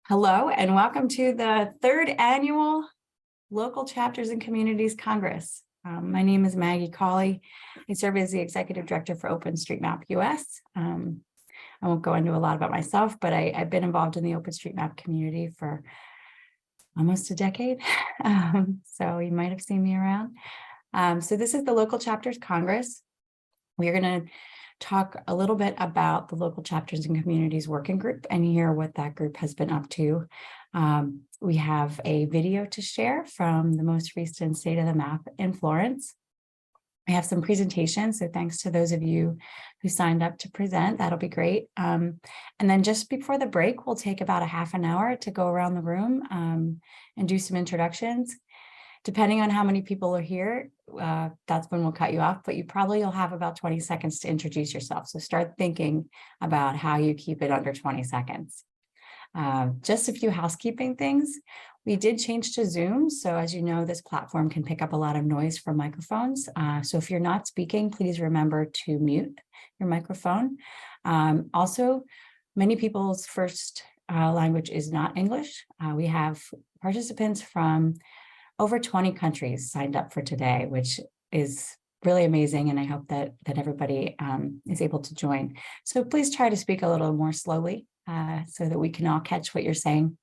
Hello and welcome to the third annual Local Chapters and Communities Congress. My name is Maggie Cawley. I serve as the Executive Director for OpenStreetMap US. I won't go into a lot about myself, but I've been involved in the OpenStreetMap community for almost a decade. So you might have seen me around. So this is the Local Chapters Congress. We are going to talk a little bit about the Local Chapters and Communities Working Group and hear what that group has been up to. We have a video to share from the most recent State of the Map in Florence. We have some presentations, so thanks to those of you who signed up to present. That'll be great. And then just before the break, we'll take about a half an hour to go around the room and do some introductions. Depending on how many people are here, that's when we'll cut you off, but you'll have about 20 seconds to introduce yourself. So start thinking about how you keep it under 20 seconds. Just a few housekeeping things. We did change to Zoom. So as you know, this platform can pick up a lot of noise from microphones. So if you're not speaking, please remember to mute your microphone. Also, many people's first language is not English. We have participants from over 20 countries signed up for today, which is really amazing. And I hope that everybody is able to join. So please try to speak a little more slowly so that we can all catch what you're saying.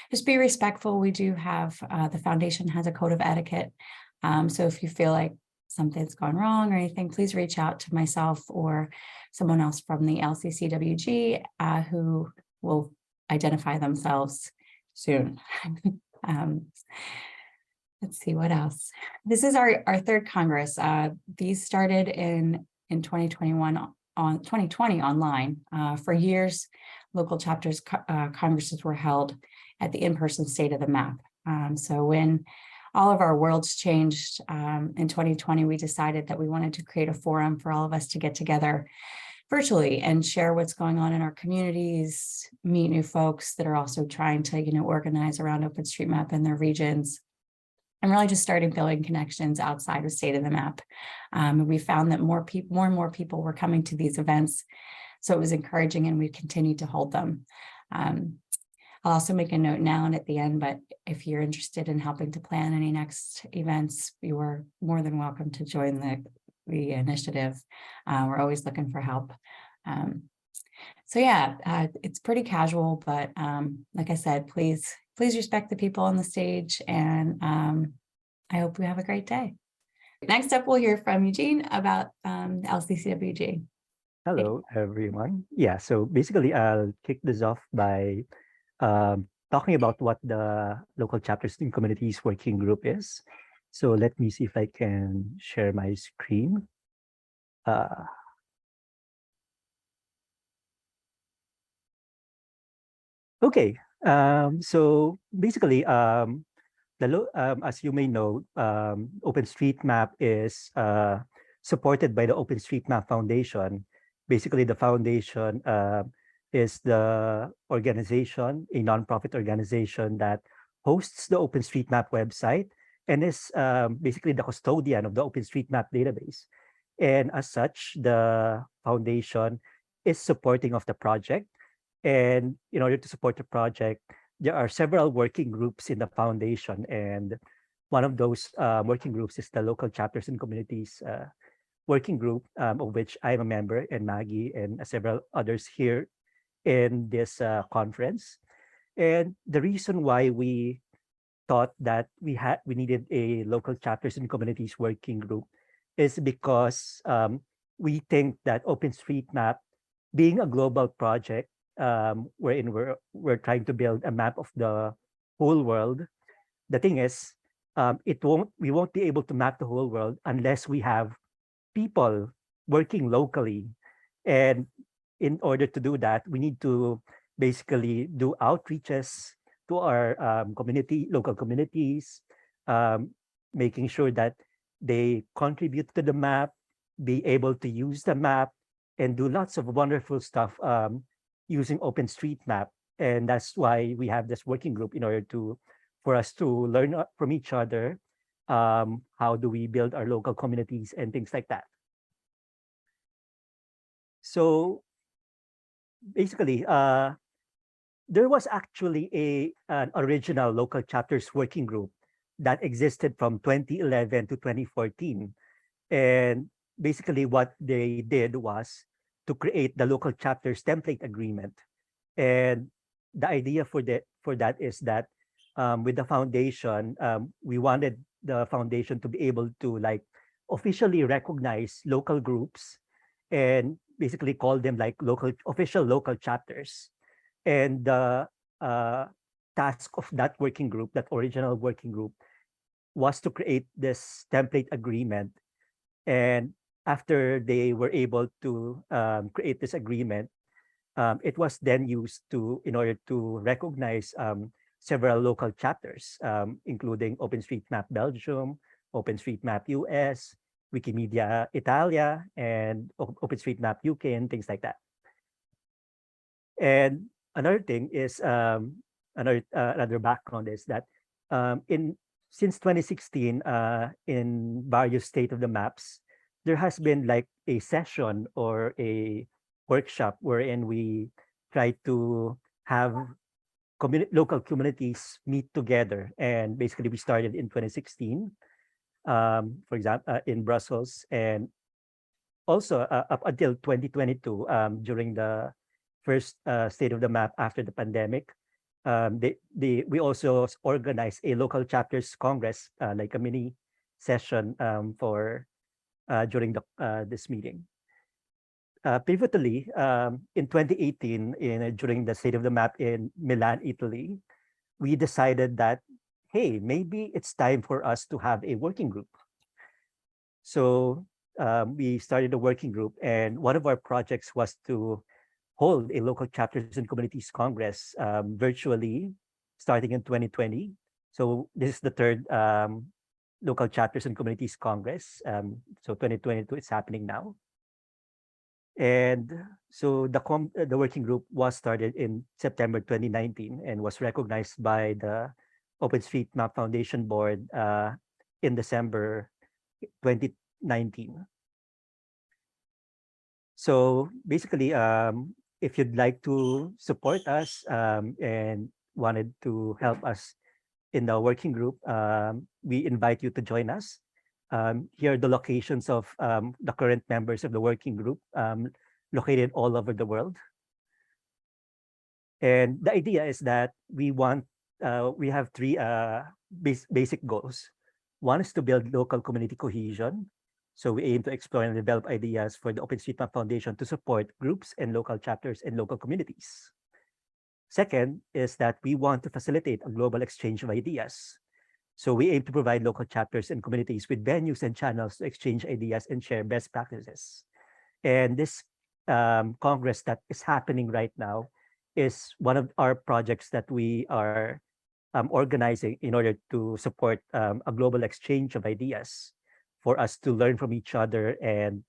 Just be respectful. We do have, the foundation has a code of etiquette. So if you feel like something's gone wrong or anything, please reach out to myself or someone else from the LCCWG who will identify themselves soon. Let's see what else. This is our third Congress. These started in 2020 online. For years, local chapters congresses were held at the in-person State of the Map. So when all of our worlds changed in 2020, we decided that we wanted to create a forum for all of us to get together virtually and share what's going on in our communities, meet new folks that are also trying to, organize around OpenStreetMap in their regions, and really just starting building connections outside of State of the Map. We found that more and more people were coming to these events, so it was encouraging, and we continued to hold them. I'll also make a note now and at the end, but if you're interested in helping to plan any next events, you are more than welcome to join the initiative. We're always looking for help. So yeah, it's pretty casual, but like I said, please respect the people on the stage, and I hope you have a great day. Next up, we'll hear from Eugene about LCCWG. Hello, everyone. Yeah, so basically I'll kick this off by talking about what the Local Chapters and Communities Working Group is. So let me see if I can share my screen. Okay, so basically, as you may know, OpenStreetMap is supported by the OpenStreetMap Foundation. Basically, the foundation is the organization, a nonprofit organization that hosts the OpenStreetMap website and is basically the custodian of the OpenStreetMap database. And as such, the foundation is supporting of the project. And in order to support the project, there are several working groups in the foundation. And one of those working groups is the Local Chapters and Communities Working Group, of which I'm a member, and Maggie and several others here in this conference. And the reason why we thought that we needed a Local Chapters and Communities Working Group is because we think that OpenStreetMap, being a global project, wherein we're trying to build a map of the whole world. The thing is, we won't be able to map the whole world unless we have people working locally. And in order to do that, we need to basically do outreaches to our local communities, making sure that they contribute to the map, be able to use the map, and do lots of wonderful stuff using OpenStreetMap. And that's why we have this working group, in order for us to learn from each other. How do we build our local communities and things like that. So basically, there was actually an original local chapters working group that existed from 2011 to 2014. And basically what they did was to create the local chapters template agreement. And the idea for that is that with the foundation, we wanted the foundation to be able to like officially recognize local groups and basically call them like official local chapters. And the uh, task of that working group, that original working group, was to create this template agreement. And after they were able to create this agreement, it was then used in order to recognize several local chapters, including OpenStreetMap Belgium, OpenStreetMap US, Wikimedia Italia, and OpenStreetMap UK, and things like that. And another thing is another background is that in since 2016, in various state of the maps, there has been like a session or a workshop wherein we try to have local communities meet together. And basically, we started in 2016, for example, in Brussels, and also up until 2022, during the first state of the map after the pandemic. We also organized a local chapters congress, like a mini session for during this meeting. Pivotally, in 2018, during the state of the map in Milan, Italy, we decided that, hey, maybe it's time for us to have a working group. So we started a working group, and one of our projects was to hold a local chapters and communities congress virtually starting in 2020. So this is the third local chapters and communities congress. So 2022 is happening now. And so the working group was started in September 2019 and was recognized by the OpenStreetMap Foundation Board in December 2019. So basically, if you'd like to support us and wanted to help us in the working group, we invite you to join us. Here are the locations of the current members of the working group, located all over the world. And the idea is that we have three basic goals. One is to build local community cohesion. So we aim to explore and develop ideas for the OpenStreetMap Foundation to support groups and local chapters and local communities. Second is that we want to facilitate a global exchange of ideas. So we aim to provide local chapters and communities with venues and channels to exchange ideas and share best practices. And this Congress that is happening right now is one of our projects that we are organizing in order to support a global exchange of ideas, for us to learn from each other and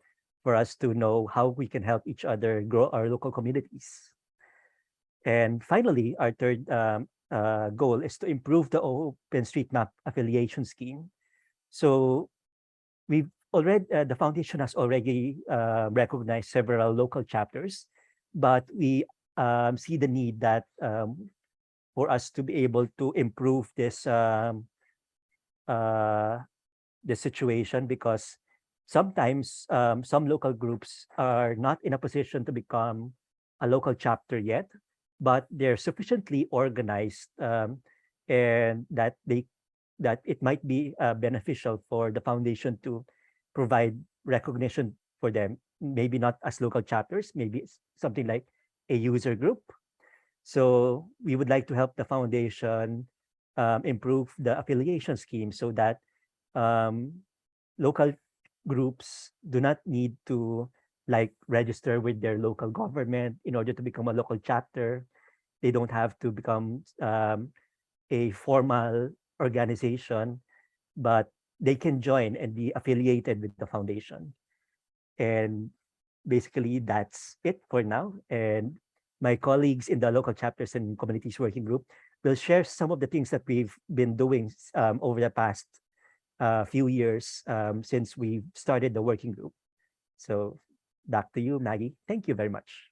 for us to know how we can help each other grow our local communities. And finally, our third goal is to improve the OpenStreetMap affiliation scheme. So the foundation has already recognized several local chapters, but we see the need that for us to be able to improve this situation, because sometimes some local groups are not in a position to become a local chapter yet, but they're sufficiently organized and that it might be beneficial for the foundation to provide recognition for them, maybe not as local chapters, maybe it's something like a user group. So we would like to help the foundation improve the affiliation scheme so that local groups do not need to like register with their local government in order to become a local chapter. They don't have to become a formal organization, but they can join and be affiliated with the foundation. And basically that's it for now. And my colleagues in the local chapters and communities working group will share some of the things that we've been doing over the past few years since we started the working group. So back to you, Maggie. Thank you very much.